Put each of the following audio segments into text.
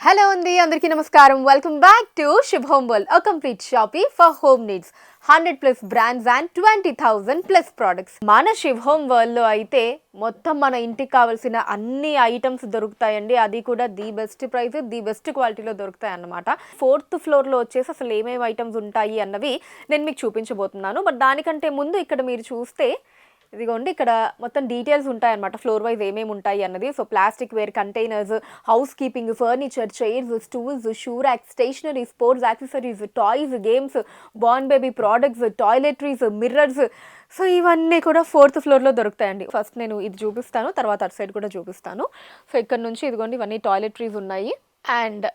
Hello అండి అందరికీ నమస్కారం welcome back to Shubh home world a complete shopping for home needs 100+ brands and 20,000+ products మన Shubh home world లో అయితే మొత్తం మన ఇంటికి కావాల్సిన అన్ని ఐటమ్స్ దొరుకుతాయండి అది కూడా the best price the best క్వాలిటీలో దొరుకుతాయి అన్నమాట 4th ఫ్లోర్ లో వచ్చేసి అసలు ఏమేమి ఐటమ్స్ ఉంటాయి అన్నవి నేను మీకు చూపించబోతున్నాను బట్ దానికంటే ముందు ఇక్కడ మీరు చూస్తే ఇదిగోండి ఇక్కడ మొత్తం డీటెయిల్స్ ఉంటాయన్నమాట ఫ్లోర్ వైజ్ ఏమేమి ఉంటాయి అన్నది so plastic ware containers house keeping furniture chairs stools shoe rack stationery sports accessories toys games born baby products toiletries mirrors so ఇవన్నీ కూడా 4th ఫ్లోర్లో దొరుకుతాయండి ఫస్ట్ నేను ఇది చూపిస్తాను తర్వాత అటు సైడ్ కూడా చూపిస్తాను సో ఇక్కడ నుంచి ఇదిగోండి ఇవన్నీ టాయిలెటరీస్ ఉన్నాయి అండ్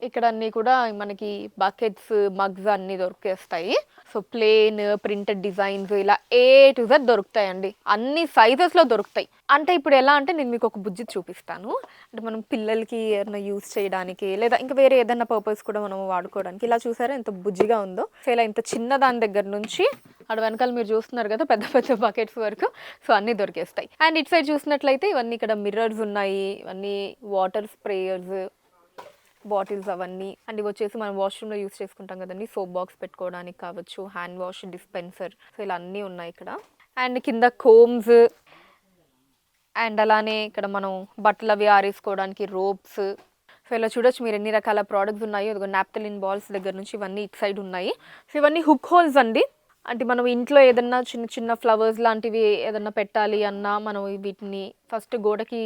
ఇక్కడ అన్నీ కూడా మనకి బకెట్స్ మగ్స్ అన్నీ దొరికేస్తాయి సో ప్లేన్ ప్రింటెడ్ డిజైన్స్ ఇలా ఏ టు జెడ్ దొరుకుతాయండి అన్ని సైజెస్లో దొరుకుతాయి అంటే ఇప్పుడు ఎలా అంటే నేను మీకు ఒక బుజ్జి చూపిస్తాను అంటే మనం పిల్లలకి ఏదైనా యూస్ చేయడానికి లేదా ఇంకా వేరే ఏదైనా పర్పస్ కూడా మనం వాడుకోవడానికి ఇలా చూసారా ఎంత బుజ్జిగా ఉందో సో ఇలా ఇంత చిన్న దాని దగ్గర నుంచి అక్కడ వెనకాల మీరు చూస్తున్నారు కదా పెద్ద పెద్ద బకెట్స్ వరకు సో అన్నీ దొరికేస్తాయి అండ్ ఇటు సైడ్ చూసినట్లయితే ఇవన్నీ ఇక్కడ మిర్రర్స్ ఉన్నాయి ఇవన్నీ వాటర్ స్ప్రేయర్స్ బాటిల్స్ అవన్నీ అండ్ ఇవి వచ్చేసి మనం వాష్రూమ్లో యూస్ చేసుకుంటాం కదండి సోప్ బాక్స్ పెట్టుకోవడానికి కావచ్చు హ్యాండ్ వాష్ డిస్పెన్సర్ సో ఇలా అన్నీ ఉన్నాయి ఇక్కడ అండ్ కింద కోమ్స్ అండ్ అలానే ఇక్కడ మనం బట్టలు అవి ఆరేసుకోవడానికి రోప్స్ సో ఇలా చూడొచ్చు మీరు ఎన్ని రకాల ప్రోడక్ట్స్ ఉన్నాయి అదిగో నాప్థలిన్ బాల్స్ దగ్గర నుంచి ఇవన్నీ ఇటు సైడ్ ఉన్నాయి సో ఇవన్నీ హుక్ హోల్స్ అండి అంటే మనం ఇంట్లో ఏదన్నా చిన్న చిన్న ఫ్లవర్స్ లాంటివి ఏదన్నా పెట్టాలి అన్నా మనం వీటిని ఫస్ట్ గోడకి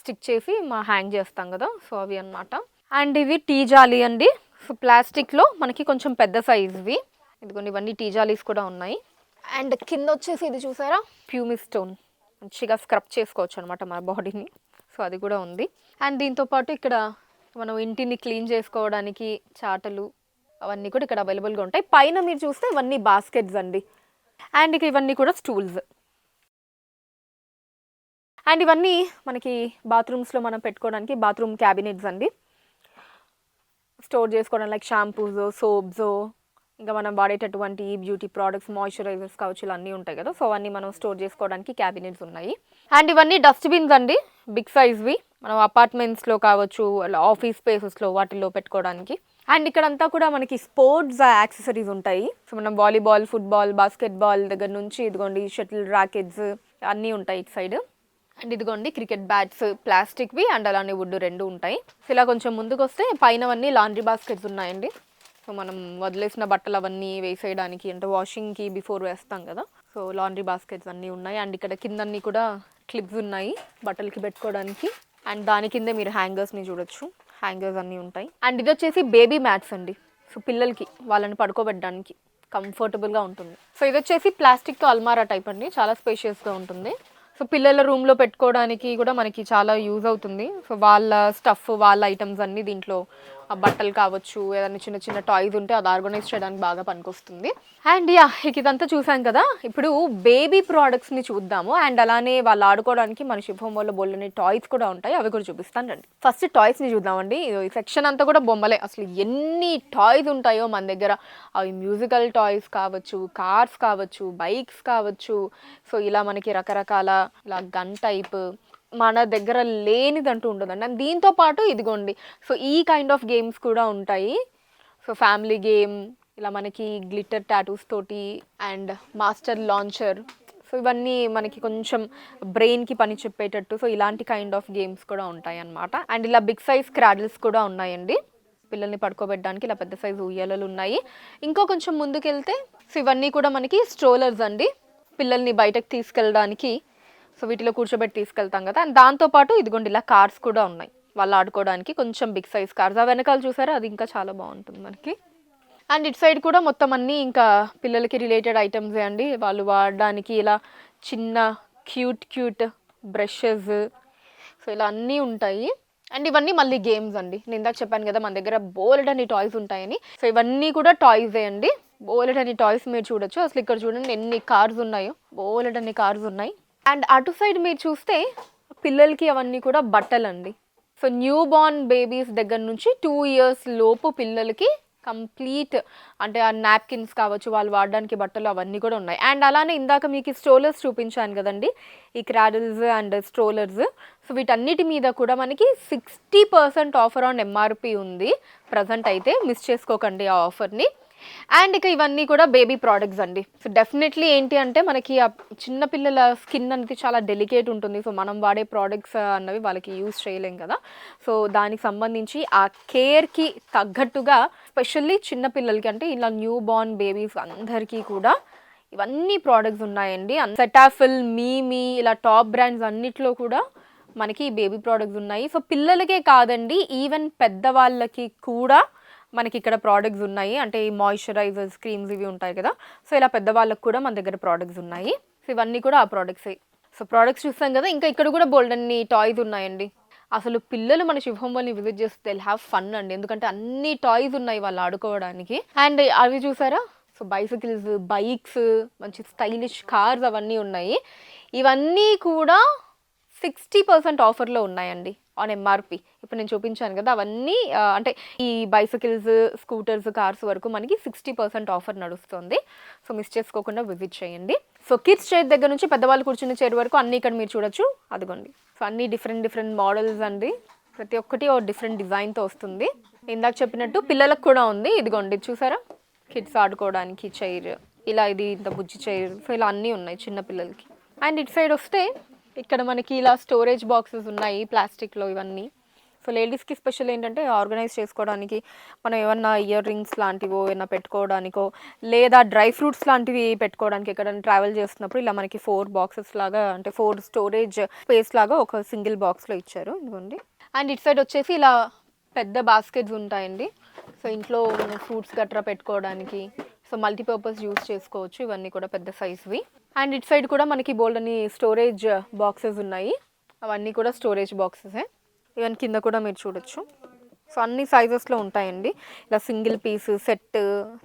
స్టిక్ చేసి హ్యాంగ్ చేస్తాం కదా సో అవి అన్నమాట అండ్ ఇవి టీ జాలీ అండి సో ప్లాస్టిక్లో మనకి కొంచెం పెద్ద సైజ్వి ఇదిగోండి ఇవన్నీ టీ జాలీస్ కూడా ఉన్నాయి అండ్ కింద వచ్చేసి ఇది చూసారా ప్యూమిక్ స్టోన్ మంచిగా స్క్రబ్ చేసుకోవచ్చు అనమాట మన బాడీని సో అది కూడా ఉంది అండ్ దీంతోపాటు ఇక్కడ మనం ఇంటిని క్లీన్ చేసుకోవడానికి చాటలు అవన్నీ కూడా ఇక్కడ అవైలబుల్గా ఉంటాయి పైన మీరు చూస్తే ఇవన్నీ బాస్కెట్స్ అండి అండ్ ఇక ఇవన్నీ కూడా స్టూల్స్ అండ్ ఇవన్నీ మనకి బాత్రూమ్స్లో మనం పెట్టుకోవడానికి బాత్రూమ్ క్యాబినెట్స్ అండి స్టోర్ చేసుకోవడం లైక్ షాంపూస్ సోప్స్ ఇంకా మనం వాడేటటువంటి బ్యూటీ ప్రోడక్ట్స్ మాయిశ్చరైజర్స్ కావచ్చు ఇలా అన్నీ ఉంటాయి కదా సో అవన్నీ మనం స్టోర్ చేసుకోవడానికి క్యాబినెట్స్ ఉన్నాయి అండ్ ఇవన్నీ డస్ట్బిన్స్ అండి బిగ్ సైజ్వి మనం అపార్ట్మెంట్స్లో కావచ్చు ఆఫీస్ స్పేసెస్లో వాటిల్లో పెట్టుకోవడానికి అండ్ ఇక్కడంతా కూడా మనకి స్పోర్ట్స్ యాక్సెసరీస్ ఉంటాయి సో మనం వాలీబాల్ ఫుట్బాల్ బాస్కెట్బాల్ దగ్గర నుంచి ఇదిగోండి షటిల్ ర్యాకెట్స్ అన్నీ ఉంటాయి ఇటు సైడ్ అండ్ ఇదిగోండి క్రికెట్ బ్యాట్స్ ప్లాస్టిక్వి అండ్ అలానే వుడ్ రెండు ఉంటాయి సో ఇలా కొంచెం ముందుకు వస్తే పైనవన్నీ లాండ్రీ బాస్కెట్స్ ఉన్నాయండి సో మనం వదిలేసిన బట్టలు అవన్నీ వేసేయడానికి అంటే వాషింగ్కి బిఫోర్ వేస్తాం కదా సో లాండ్రీ బాస్కెట్స్ అన్నీ ఉన్నాయి అండ్ ఇక్కడ కిందన్నీ కూడా క్లిప్స్ ఉన్నాయి బట్టలకి పెట్టుకోవడానికి అండ్ దాని కిందే మీరు హ్యాంగర్స్ని చూడొచ్చు హ్యాంగర్స్ అన్నీ ఉంటాయి అండ్ ఇది వచ్చేసి బేబీ మ్యాట్స్ అండి సో పిల్లలకి వాళ్ళని పడుకోబెట్టడానికి కంఫర్టబుల్గా ఉంటుంది సో ఇది వచ్చేసి ప్లాస్టిక్తో అల్మారా టైప్ అండి చాలా స్పేషియస్గా ఉంటుంది సో పిల్లల రూమ్లో పెట్టుకోవడానికి కూడా మనకి చాలా యూజ్ అవుతుంది సో వాళ్ళ స్టఫ్ వాళ్ళ ఐటమ్స్ అన్నీ దీంట్లో బట్టలు కావచ్చు ఏదైనా చిన్న చిన్న టాయ్స్ ఉంటే అది ఆర్గనైజ్ చేయడానికి బాగా పనికొస్తుంది అండ్ ఇదంతా చూసాం కదా ఇప్పుడు బేబీ ప్రోడక్ట్స్ని చూద్దాము అండ్ అలానే వాళ్ళు ఆడుకోవడానికి మన శుభ్ హోమ్ వరల్డ్లో బోల్డని టాయ్స్ కూడా ఉంటాయి అవి కూడా చూపిస్తాను రండి ఫస్ట్ టాయ్స్ని చూద్దామండి ఈ సెక్షన్ అంతా కూడా బొమ్మలే అసలు ఎన్ని టాయ్స్ ఉంటాయో మన దగ్గర అవి మ్యూజికల్ టాయ్స్ కావచ్చు కార్స్ కావచ్చు బైక్స్ కావచ్చు సో ఇలా మనకి రకరకాల ఇలా గన్ టైప్ మన దగ్గర లేనిదంటూ ఉండదండి అండ్ దీంతో పాటు ఇదిగోండి సో ఈ కైండ్ ఆఫ్ గేమ్స్ కూడా ఉంటాయి సో ఫ్యామిలీ గేమ్ ఇలా మనకి గ్లిటర్ టాటూస్ తోటి అండ్ మాస్టర్ లాంచర్ సో ఇవన్నీ మనకి కొంచెం బ్రెయిన్కి పని చెప్పేటట్టు సో ఇలాంటి కైండ్ ఆఫ్ గేమ్స్ కూడా ఉంటాయి అన్నమాట అండ్ ఇలా బిగ్ సైజ్ క్రాడిల్స్ కూడా ఉన్నాయండి పిల్లల్ని పడుకోబెట్టడానికి ఇలా పెద్ద సైజు ఉయ్యాలలు ఉన్నాయి ఇంకో కొంచెం ముందుకెళ్తే సో ఇవన్నీ కూడా మనకి స్ట్రోలర్స్ అండి పిల్లల్ని బయటకు తీసుకెళ్ళడానికి సో వీటిలో కూర్చోబెట్టి తీసుకెళ్తాం కదా అండ్ దాంతోపాటు ఇదిగోండి ఇలా కార్స్ కూడా ఉన్నాయి వాళ్ళు ఆడుకోవడానికి కొంచెం బిగ్ సైజ్ కార్స్ ఆ వెనకాల చూసారా అది ఇంకా చాలా బాగుంటుంది మనకి అండ్ ఇటు సైడ్ కూడా మొత్తం అన్నీ ఇంకా పిల్లలకి రిలేటెడ్ ఐటమ్సే అండి వాళ్ళు వాడడానికి ఇలా చిన్న క్యూట్ బ్రషెస్ సో ఇలా అన్నీ ఉంటాయి అండ్ ఇవన్నీ మళ్ళీ గేమ్స్ అండి నేను ఇందాక చెప్పాను కదా మన దగ్గర బోలెడని టాయ్స్ ఉంటాయని సో ఇవన్నీ కూడా టాయ్సే అండి బోలెడని టాయ్స్ మీరు చూడొచ్చు అసలు ఇక్కడ చూడండి ఎన్ని కార్స్ ఉన్నాయో బోలెడని కార్స్ ఉన్నాయి అండ్ అటు సైడ్ మీరు చూస్తే పిల్లలకి అవన్నీ కూడా బట్టలండి సో న్యూ బార్న్ బేబీస్ దగ్గర నుంచి 2 years లోపు పిల్లలకి కంప్లీట్ అంటే ఆ నాప్కిన్స్ కావచ్చు, వాళ్ళు వాడడానికి బట్టలు అవన్నీ కూడా ఉన్నాయి. అండ్ అలానే ఇందాక మీకు స్ట్రోలర్స్ చూపించాను కదండి, ఈ క్రాడిల్స్ అండ్ స్ట్రోలర్స్. సో వీటన్నిటి మీద కూడా మనకి 60% ఆఫర్ ఆన్ ఎంఆర్పి ఉంది ప్రజెంట్ అయితే. మిస్ చేసుకోకండి ఆ ఆఫర్ని. అండ్ ఇక ఇవన్నీ కూడా బేబీ ప్రోడక్ట్స్ అండి. సో డెఫినెట్లీ ఏంటి అంటే మనకి ఆ చిన్నపిల్లల స్కిన్ అనేది చాలా డెలికేట్ ఉంటుంది. సో మనం వాడే ప్రోడక్ట్స్ అన్నవి వాళ్ళకి యూజ్ చేయలేం కదా. సో దానికి సంబంధించి ఆ కేర్కి తగ్గట్టుగా స్పెషల్లీ చిన్నపిల్లలకి అంటే ఇలా న్యూ బార్న్ బేబీస్ అందరికీ కూడా ఇవన్నీ ప్రోడక్ట్స్ ఉన్నాయండి. సెటాఫిల్, మీమీ ఇలా టాప్ బ్రాండ్స్ అన్నిట్లో కూడా మనకి బేబీ ప్రోడక్ట్స్ ఉన్నాయి. సో పిల్లలకే కాదండి, ఈవెన్ పెద్దవాళ్ళకి కూడా మనకి ఇక్కడ ప్రోడక్ట్స్ ఉన్నాయి. అంటే ఈ మాయిశ్చరైజర్స్, క్రీమ్స్ ఇవి ఉంటాయి కదా. సో ఇలా పెద్దవాళ్ళకి కూడా మన దగ్గర ప్రోడక్ట్స్ ఉన్నాయి. సో ఇవన్నీ కూడా ఆ ప్రోడక్ట్సే. సో ప్రోడక్ట్స్ చూస్తాం కదా, ఇంకా ఇక్కడ కూడా బోల్డ్ అన్ని టాయ్స్ ఉన్నాయండి. అసలు పిల్లలు మన శివ్ హోమ్ వాళ్ళని విజిట్ చేస్తే దే హ్యావ్ ఫన్ అండి, ఎందుకంటే అన్ని టాయ్స్ ఉన్నాయి వాళ్ళు ఆడుకోవడానికి. అండ్ అవి చూసారా, సో బైసికల్స్, బైక్స్, మంచి స్టైలిష్ కార్స్ అవన్నీ ఉన్నాయి. ఇవన్నీ కూడా 60% ఆఫర్లో ఉన్నాయండి ఆన్ ఎంఆర్పి. ఇప్పుడు నేను చూపించాను కదా అవన్నీ అంటే ఈ బైసికల్స్, స్కూటర్స్, కార్స్ వరకు మనకి 60% ఆఫర్ నడుస్తుంది. సో మిస్ చేసుకోకుండా విజిట్ చేయండి. సో కిడ్స్ చైర్ దగ్గర నుంచి పెద్దవాళ్ళు కూర్చున్న చైర్ వరకు అన్నీ ఇక్కడ మీరు చూడొచ్చు. అదిగోండి, సో అన్నీ డిఫరెంట్ మోడల్స్ అండి. ప్రతి ఒక్కటి ఓ డిఫరెంట్ డిజైన్తో వస్తుంది. ఇందాక చెప్పినట్టు పిల్లలకు కూడా ఉంది. ఇదిగోండి చూసారా, కిడ్స్ ఆడుకోవడానికి చైర్, ఇలా ఇది ఇంత బుజ్జి చైర్. సో ఇలా అన్నీ ఉన్నాయి చిన్న పిల్లలకి. అండ్ ఇటు సైడ్ వస్తే ఇక్కడ మనకి ఇలా స్టోరేజ్ బాక్సెస్ ఉన్నాయి ప్లాస్టిక్లో ఇవన్నీ. సో లేడీస్కి స్పెషల్ ఏంటంటే ఆర్గనైజ్ చేసుకోవడానికి, మనం ఏమన్నా ఇయర్ రింగ్స్ లాంటివో ఏమన్నా పెట్టుకోవడానికో, లేదా డ్రై ఫ్రూట్స్ లాంటివి పెట్టుకోవడానికి ఎక్కడైనా ట్రావెల్ చేస్తున్నప్పుడు ఇలా మనకి 4 బాక్సెస్ లాగా, అంటే 4 స్టోరేజ్ స్పేస్ లాగా ఒక సింగిల్ బాక్స్లో ఇచ్చారు. ఇదిగోండి. అండ్ ఇటు సైడ్ వచ్చేసి ఇలా పెద్ద బాస్కెట్స్ ఉంటాయండి. సో ఇంట్లో ఫ్రూట్స్ గట్రా పెట్టుకోవడానికి, సో మల్టీపర్పస్ యూస్ చేసుకోవచ్చు. ఇవన్నీ కూడా పెద్ద సైజ్వి. అండ్ ఇటు సైడ్ కూడా మనకి బోల్డ్ అని స్టోరేజ్ బాక్సెస్ ఉన్నాయి. అవన్నీ కూడా స్టోరేజ్ బాక్సెసే. ఈవెన్ కింద కూడా మీరు చూడొచ్చు. సో అన్ని సైజెస్లో ఉంటాయండి. ఇలా single piece set,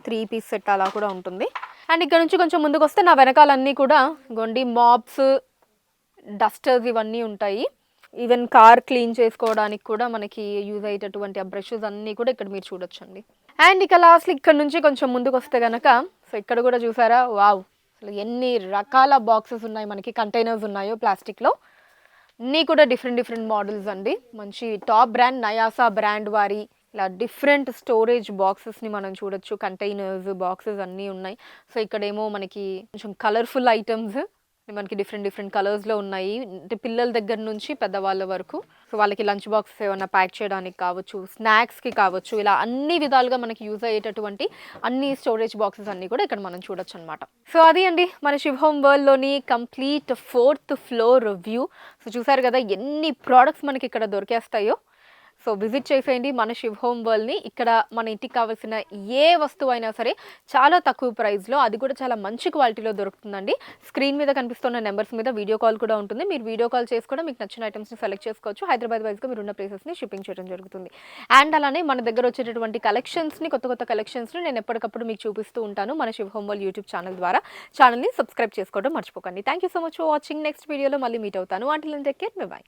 3 piece set అలా కూడా ఉంటుంది. అండ్ ఇక్కడ నుంచి కొంచెం ముందుకు వస్తే నా వెనకాలన్నీ కూడా గొండి మాప్స్, డస్టర్స్ ఇవన్నీ ఉంటాయి. ఈవెన్ కార్ క్లీన్ చేసుకోవడానికి కూడా మనకి యూజ్ అయ్యేటటువంటి ఆ బ్రషెస్ అన్నీ కూడా ఇక్కడ మీరు చూడొచ్చండి. అండ్ ఇక లాస్ట్ ఇక్కడ నుంచి కొంచెం ముందుకు వస్తే కనుక, సో ఇక్కడ కూడా చూసారా, వావ్, అసలు ఎన్ని రకాల బాక్సెస్ ఉన్నాయి మనకి, కంటైనర్స్ ఉన్నాయో ప్లాస్టిక్లో. అన్నీ కూడా డిఫరెంట్ మోడల్స్ అండి. మంచి టాప్ బ్రాండ్ నయాసా బ్రాండ్ వారి ఇలా డిఫరెంట్ స్టోరేజ్ బాక్సెస్ని మనం చూడొచ్చు. కంటైనర్స్, బాక్సెస్ అన్నీ ఉన్నాయి. సో ఇక్కడేమో మనకి కొంచెం కలర్ఫుల్ ఐటమ్స్ మనకి డిఫరెంట్ కలర్స్లో ఉన్నాయి. అంటే పిల్లల దగ్గర నుంచి పెద్దవాళ్ళ వరకు. సో వాళ్ళకి లంచ్ బాక్స్ ఏమైనా ప్యాక్ చేయడానికి కావచ్చు, స్నాక్స్కి కావచ్చు, ఇలా అన్ని విధాలుగా మనకి యూజ్ అయ్యేటటువంటి అన్ని స్టోరేజ్ బాక్సెస్ అన్నీ కూడా ఇక్కడ మనం చూడొచ్చు అనమాట. సో అది అండి మన శివ్ హోమ్ వరల్డ్లోని complete 4th floor view. So చూసారు కదా ఎన్ని ప్రోడక్ట్స్ మనకి ఇక్కడ దొరికేస్తాయో. సో విజిట్ చేసేయండి మన శివ్ హోమ్ వరల్డ్ని. ఇక్కడ మన ఇంటికి కావాల్సిన ఏ వస్తువు అయినా సరే చాలా తక్కువ ప్రైస్లో, అది కూడా చాలా మంచి క్వాలిటీలో దొరుకుతుందండి. స్క్రీన్ మీద కనిపిస్తున్న నెంబర్స్ మీద వీడియో కాల్ కూడా ఉంటుంది. మీరు వీడియో కాల్ చేసి కూడా మీకు నచ్చిన ఐటమ్స్ని సెలెక్ట్ చేసుకోవచ్చు. హైదరాబాద్ వైజ్గా మీరు ఉన్న ప్లేసెస్ని షిప్పింగ్ చేయడం జరుగుతుంది. అండ్ అలానే మన దగ్గర వచ్చేటటువంటి కలెక్షన్స్ని, కొత్త కలెక్షన్స్ని నేను ఎప్పటికప్పుడు మీకు చూపిస్తూ ఉంటాను మన Shiv home world YouTube channel ద్వారా. ఛానల్ని సబ్స్క్రైబ్ చేసుకోవడం మర్చిపోకండి. Thank you so much for watching. Next వీడియోలో మళ్ళీ మీట్ అవుతాను. Until then take care, by.